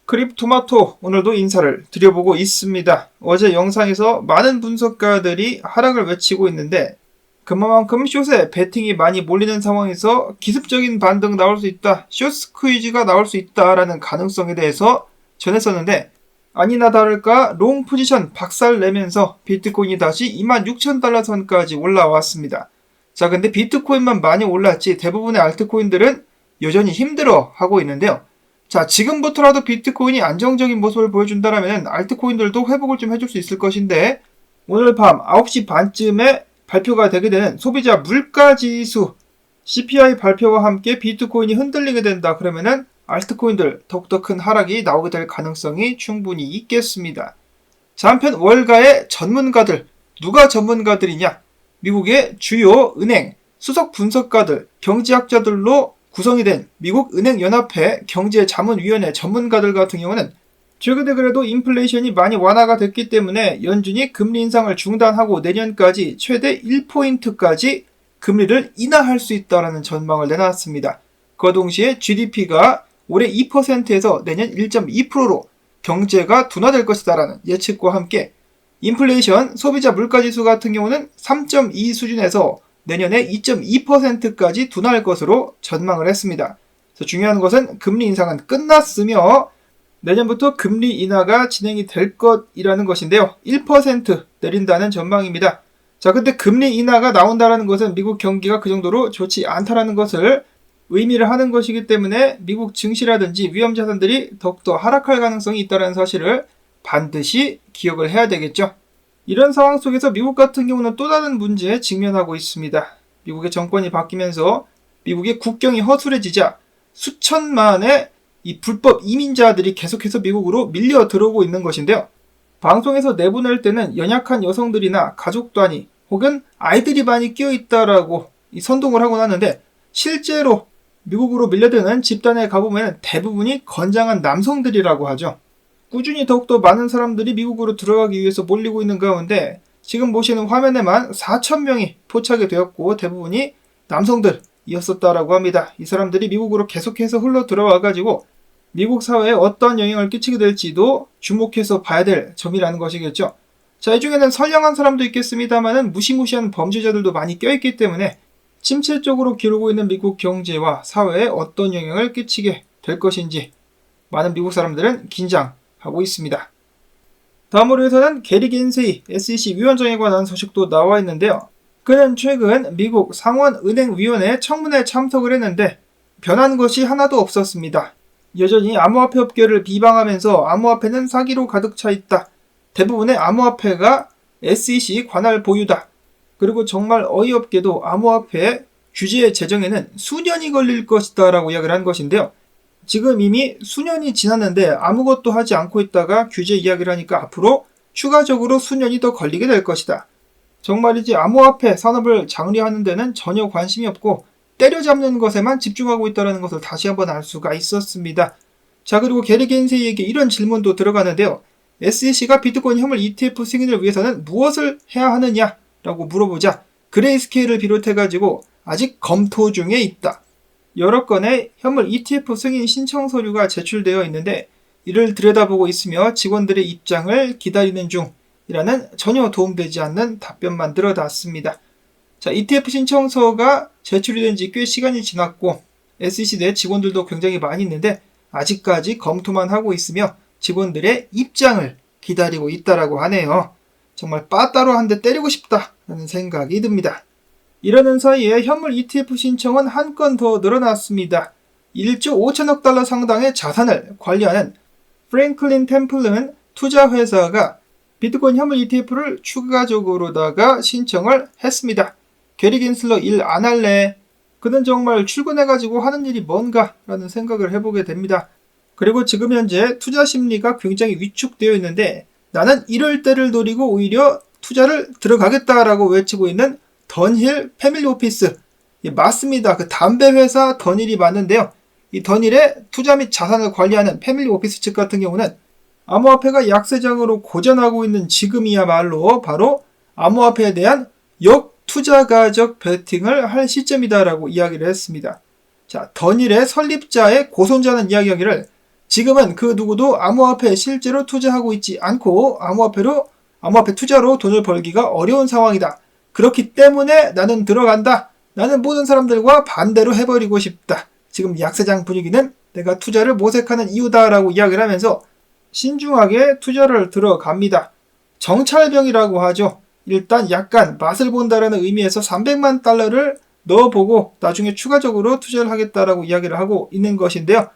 크립토마토 오늘도 인사를 드려보고 있습니다. 어제 영상에서 많은 분석가들이 하락을 외치고 있는데 그만큼 숏에 베팅이 많이 몰리는 상황에서 기습적인 반등 나올 수 있다, 숏 스퀴즈가 나올 수 있다라는 가능성에 대해서 전했었는데 아니나 다를까 롱 포지션 박살내면서 비트코인이 다시 26,000달러 선까지 올라왔습니다. 자, 근데 비트코인만 많이 올랐지 대부분의 알트코인들은 여전히 힘들어 하고 있는데요. 자, 지금부터라도 비트코인이 안정적인 모습을 보여준다면 알트코인들도 회복을 좀 해줄 수 있을 것인데 오늘 밤 9시 반쯤에 발표가 되게 되는 소비자 물가지수 CPI 발표와 함께 비트코인이 흔들리게 된다 그러면은 알트코인들 더욱더 큰 하락이 나오게 될 가능성이 충분히 있겠습니다. 자, 한편 월가의 전문가들, 누가 전문가들이냐? 미국의 주요 은행, 수석 분석가들, 경제학자들로 구성이 된 미국 은행연합회 경제자문위원회 전문가들 같은 경우는 최근에 그래도 인플레이션이 많이 완화가 됐기 때문에 연준이 금리 인상을 중단하고 내년까지 최대 1포인트까지 금리를 인하할 수 있다는 전망을 내놨습니다. 그 동시에 GDP가 올해 2%에서 내년 1.2%로 경제가 둔화될 것이다라는 예측과 함께 인플레이션 소비자 물가지수 같은 경우는 3.2 수준에서 내년에 2.2%까지 둔화할 것으로 전망을 했습니다. 그래서 중요한 것은 금리 인상은 끝났으며 내년부터 금리 인하가 진행이 될 것이라는 것인데요. 1% 내린다는 전망입니다. 자, 근데 금리 인하가 나온다는 것은 미국 경기가 그 정도로 좋지 않다는 것을 의미를 하는 것이기 때문에 미국 증시라든지 위험자산들이 더욱더 하락할 가능성이 있다는 사실을 반드시 기억을 해야 되겠죠. 이런 상황 속에서 미국 같은 경우는 또 다른 문제에 직면하고 있습니다. 미국의 정권이 바뀌면서 미국의 국경이 허술해지자 수천만의 이 불법 이민자들이 계속해서 미국으로 밀려 들어오고 있는 것인데요. 방송에서 내보낼 때는 연약한 여성들이나 가족 단위 혹은 아이들이 많이 끼어있다라고 선동을 하곤 하는데 실제로 미국으로 밀려드는 집단에 가보면 대부분이 건장한 남성들이라고 하죠. 꾸준히 더욱더 많은 사람들이 미국으로 들어가기 위해서 몰리고 있는 가운데 지금 보시는 화면에만 4,000명이 포착이 되었고 대부분이 남성들이었었다라고 합니다. 이 사람들이 미국으로 계속해서 흘러 들어와가지고 미국 사회에 어떤 영향을 끼치게 될지도 주목해서 봐야 될 점이라는 것이겠죠. 자, 이 중에는 선량한 사람도 있겠습니다만은 무시무시한 범죄자들도 많이 껴있기 때문에 침체 쪽으로 기울고 있는 미국 경제와 사회에 어떤 영향을 끼치게 될 것인지 많은 미국 사람들은 긴장하고 있습니다. 다음으로 해서는 게리 겐세이 SEC 위원장에 관한 소식도 나와 있는데요. 그는 최근 미국 상원은행위원회 청문회에 참석을 했는데 변한 것이 하나도 없었습니다. 여전히 암호화폐 업계를 비방하면서 암호화폐는 사기로 가득 차 있다. 대부분의 암호화폐가 SEC 관할 보유다. 그리고 정말 어이없게도 암호화폐 규제 제정에는 수년이 걸릴 것이다 라고 이야기를 한 것인데요. 지금 이미 수년이 지났는데 아무것도 하지 않고 있다가 규제 이야기를 하니까 앞으로 추가적으로 수년이 더 걸리게 될 것이다. 정말이지 암호화폐 산업을 장려하는 데는 전혀 관심이 없고 때려잡는 것에만 집중하고 있다는 것을 다시 한번 알 수가 있었습니다. 자, 그리고 게리 겐세이에게 이런 질문도 들어가는데요. SEC가 비트코인 현물 ETF 승인을 위해서는 무엇을 해야 하느냐? 라고 물어보자 그레이스케일을 비롯해가지고 아직 검토 중에 있다. 여러 건의 현물 ETF 승인 신청 서류가 제출되어 있는데 이를 들여다보고 있으며 직원들의 입장을 기다리는 중이라는 전혀 도움되지 않는 답변만 들어놨습니다. 자, ETF 신청서가 제출이 된 지 꽤 시간이 지났고 SEC 내 직원들도 굉장히 많이 있는데 아직까지 검토만 하고 있으며 직원들의 입장을 기다리고 있다라고 하네요. 정말 빠따로 한 대 때리고 싶다라는 생각이 듭니다. 이러는 사이에 현물 ETF 신청은 한 건 더 늘어났습니다. 1조 5천억 달러 상당의 자산을 관리하는 프랭클린 템플른 투자회사가 비트코인 현물 ETF를 추가적으로다가 신청을 했습니다. 게리 겐슬러 일 안 할래? 그는 정말 출근해가지고 하는 일이 뭔가 라는 생각을 해보게 됩니다. 그리고 지금 현재 투자 심리가 굉장히 위축되어 있는데 나는 이럴 때를 노리고 오히려 투자를 들어가겠다라고 외치고 있는 던힐 패밀리 오피스. 예, 맞습니다. 그 담배 회사 던힐이 맞는데요. 이 던힐의 투자 및 자산을 관리하는 패밀리 오피스 측 같은 경우는 암호화폐가 약세장으로 고전하고 있는 지금이야말로 바로 암호화폐에 대한 역투자가적 베팅을 할 시점이다라고 이야기를 했습니다. 자, 던힐의 설립자의 고손자는 이야기하기를 지금은 그 누구도 암호화폐에 실제로 투자하고 있지 않고 암호화폐 투자로 돈을 벌기가 어려운 상황이다. 그렇기 때문에 나는 들어간다. 나는 모든 사람들과 반대로 해버리고 싶다. 지금 약세장 분위기는 내가 투자를 모색하는 이유다라고 이야기를 하면서 신중하게 투자를 들어갑니다. 정찰병이라고 하죠. 일단 약간 맛을 본다라는 의미에서 300만 달러를 넣어보고 나중에 추가적으로 투자를 하겠다라고 이야기를 하고 있는 것인데요.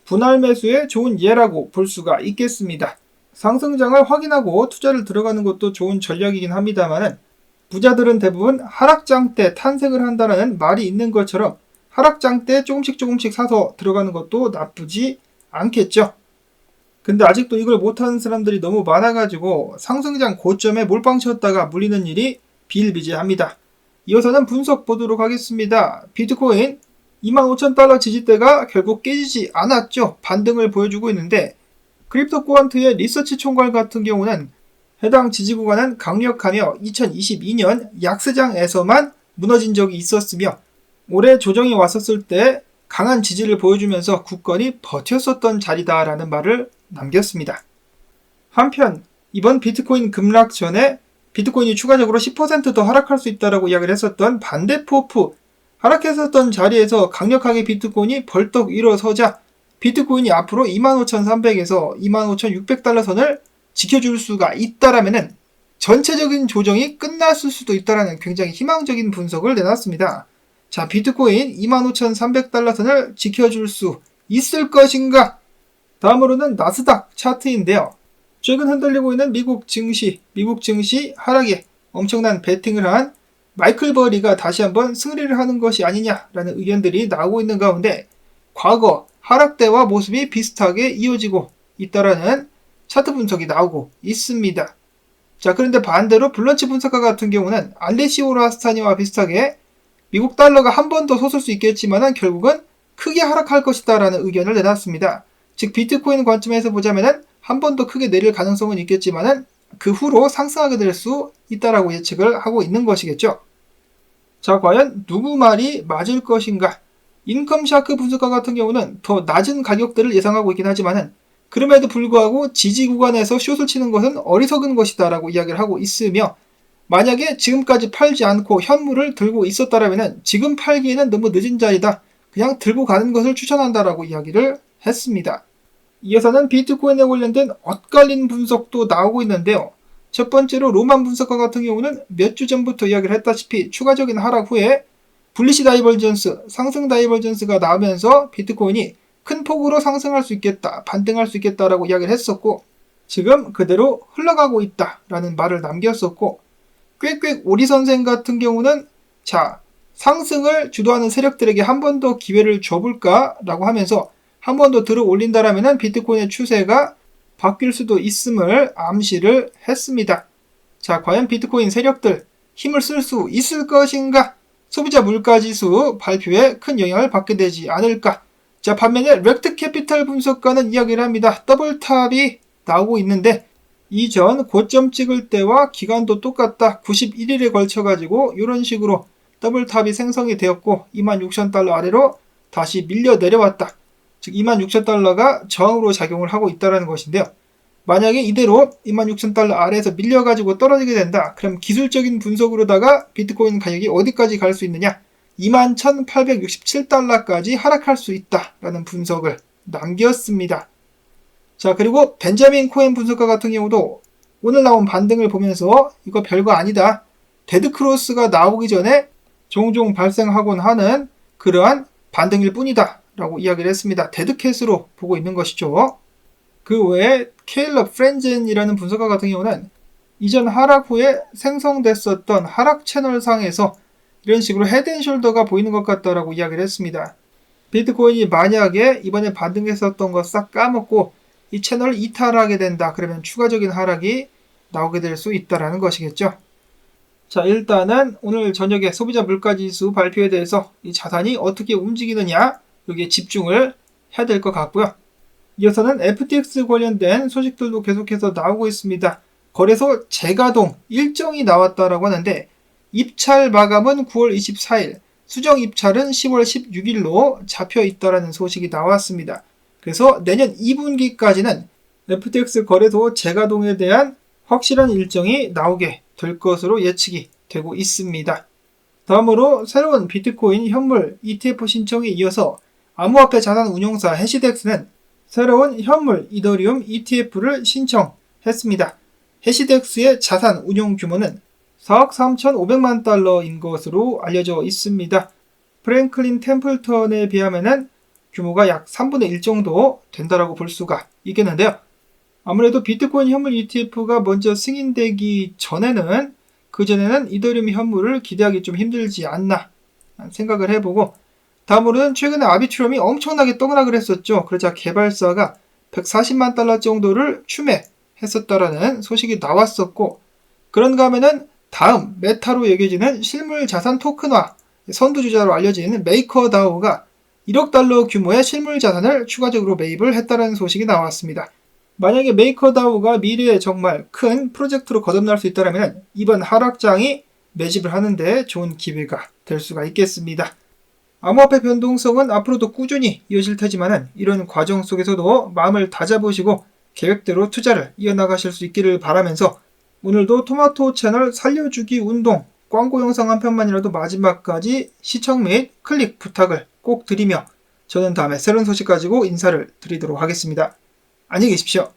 분할 매수의 좋은 예라고 볼 수가 있겠습니다. 상승장을 확인하고 투자를 들어가는 것도 좋은 전략이긴 합니다만 부자들은 대부분 하락장 때 탄생을 한다는 말이 있는 것처럼 하락장 때 조금씩 사서 들어가는 것도 나쁘지 않겠죠. 근데 아직도 이걸 못하는 사람들이 너무 많아가지고 상승장 고점에 몰빵 쳤다가 물리는 일이 비일비재합니다. 이어서는 분석 보도록 하겠습니다. 비트코인 25,000달러 지지대가 결국 깨지지 않았죠. 반등을 보여주고 있는데 크립토 코안트의 리서치 총괄 같은 경우는 해당 지지 구간은 강력하며 2022년 약세장에서만 무너진 적이 있었으며 올해 조정이 왔었을 때 강한 지지를 보여주면서 굳건히 버텼었던 자리다라는 말을 남겼습니다. 한편 이번 비트코인 급락 전에 비트코인이 추가적으로 10% 더 하락할 수 있다고 이야기를 했었던 반대포프 하락했었던 자리에서 강력하게 비트코인이 벌떡 일어서자 비트코인이 앞으로 25,300에서 25,600달러 선을 지켜줄 수가 있다라면은 전체적인 조정이 끝났을 수도 있다라는 굉장히 희망적인 분석을 내놨습니다. 자, 비트코인 25,300달러 선을 지켜줄 수 있을 것인가? 다음으로는 나스닥 차트인데요. 최근 흔들리고 있는 미국 증시 하락에 엄청난 베팅을 한 마이클 버리가 다시 한번 승리를 하는 것이 아니냐라는 의견들이 나오고 있는 가운데 과거 하락 때와 모습이 비슷하게 이어지고 있다라는 차트 분석이 나오고 있습니다. 자, 그런데 반대로 블런치 분석가 같은 경우는 알레시오 라스타니와 비슷하게 미국 달러가 한 번 더 솟을 수 있겠지만 결국은 크게 하락할 것이다 라는 의견을 내놨습니다. 즉 비트코인 관점에서 보자면 한 번 더 크게 내릴 가능성은 있겠지만 그 후로 상승하게 될 수 있다라고 예측을 하고 있는 것이겠죠. 자, 과연 누구 말이 맞을 것인가? 인컴샤크 분석가 같은 경우는 더 낮은 가격대를 예상하고 있긴 하지만 그럼에도 불구하고 지지 구간에서 숏을 치는 것은 어리석은 것이다 라고 이야기를 하고 있으며 만약에 지금까지 팔지 않고 현물을 들고 있었다면 지금 팔기에는 너무 늦은 자리다. 그냥 들고 가는 것을 추천한다라고 이야기를 했습니다. 이어서는 비트코인에 관련된 엇갈린 분석도 나오고 있는데요. 첫 번째로 로만 분석가 같은 경우는 몇 주 전부터 이야기를 했다시피 추가적인 하락 후에 불리시 다이버전스, 상승 다이버전스가 나오면서 비트코인이 큰 폭으로 상승할 수 있겠다, 반등할 수 있겠다라고 이야기를 했었고 지금 그대로 흘러가고 있다라는 말을 남겼었고 꽥꽥 오리 선생 같은 경우는 자, 상승을 주도하는 세력들에게 한 번 더 기회를 줘볼까라고 하면서 한 번 더 들어 올린다라면 비트코인의 추세가 바뀔 수도 있음을 암시를 했습니다. 자, 과연 비트코인 세력들 힘을 쓸 수 있을 것인가? 소비자 물가지수 발표에 큰 영향을 받게 되지 않을까? 자, 반면에 렉트 캐피탈 분석가는 이야기를 합니다. 더블탑이 나오고 있는데 이전 고점 찍을 때와 기간도 똑같다. 91일에 걸쳐가지고 이런 식으로 더블탑이 생성이 되었고 26,000달러 아래로 다시 밀려 내려왔다. 즉 26,000달러가 저항으로 작용을 하고 있다는 것인데요. 만약에 이대로 26,000달러 아래에서 밀려가지고 떨어지게 된다. 그럼 기술적인 분석으로다가 비트코인 가격이 어디까지 갈 수 있느냐? 21,867달러까지 하락할 수 있다라는 분석을 남겼습니다. 자, 그리고 벤자민 코엔 분석가 같은 경우도 오늘 나온 반등을 보면서 이거 별거 아니다. 데드크로스가 나오기 전에 종종 발생하곤 하는 그러한 반등일 뿐이다 라고 이야기를 했습니다. 데드캣으로 보고 있는 것이죠. 그 외에 케일럽 프렌젠이라는 분석가 같은 경우는 이전 하락 후에 생성됐었던 하락 채널상에서 이런 식으로 헤드앤숄더가 보이는 것 같다라고 이야기를 했습니다. 비트코인이 만약에 이번에 반등했었던 거 싹 까먹고 이 채널을 이탈하게 된다. 그러면 추가적인 하락이 나오게 될 수 있다라는 것이겠죠. 자, 일단은 오늘 저녁에 소비자 물가지수 발표에 대해서 이 자산이 어떻게 움직이느냐 여기에 집중을 해야 될 것 같고요. 이어서는 FTX 관련된 소식들도 계속해서 나오고 있습니다. 거래소 재가동 일정이 나왔다라고 하는데 입찰 마감은 9월 24일, 수정 입찰은 10월 16일로 잡혀 있다라는 소식이 나왔습니다. 그래서 내년 2분기까지는 FTX 거래소 재가동에 대한 확실한 일정이 나오게 될 것으로 예측이 되고 있습니다. 다음으로 새로운 비트코인 현물 ETF 신청에 이어서 암호화폐 자산 운용사 해시덱스는 새로운 현물 이더리움 ETF를 신청했습니다. 해시덱스의 자산 운용 규모는 4억 3,500만 달러인 것으로 알려져 있습니다. 프랭클린 템플턴에 비하면 규모가 약 3분의 1 정도 된다라고 볼 수가 있겠는데요. 아무래도 비트코인 현물 ETF가 먼저 승인되기 전에는 그전에는 이더리움 현물을 기대하기 좀 힘들지 않나 생각을 해보고, 다음으로는 최근에 아비트럼이 엄청나게 떡락을 했었죠. 그러자 개발사가 140만 달러 정도를 추매했었다라는 소식이 나왔었고, 그런가 하면은 다음 메타로 여겨지는 실물 자산 토큰화 선두주자로 알려진 메이커다오가 1억 달러 규모의 실물 자산을 추가적으로 매입을 했다는 소식이 나왔습니다. 만약에 메이커다오가 미래에 정말 큰 프로젝트로 거듭날 수 있다면 이번 하락장이 매집을 하는데 좋은 기회가 될 수가 있겠습니다. 암호화폐 변동성은 앞으로도 꾸준히 이어질 테지만 이런 과정 속에서도 마음을 다잡으시고 계획대로 투자를 이어나가실 수 있기를 바라면서 오늘도 토마토 채널 살려주기 운동 광고 영상 한 편만이라도 마지막까지 시청 및 클릭 부탁을 꼭 드리며 저는 다음에 새로운 소식 가지고 인사를 드리도록 하겠습니다. 안녕히 계십시오.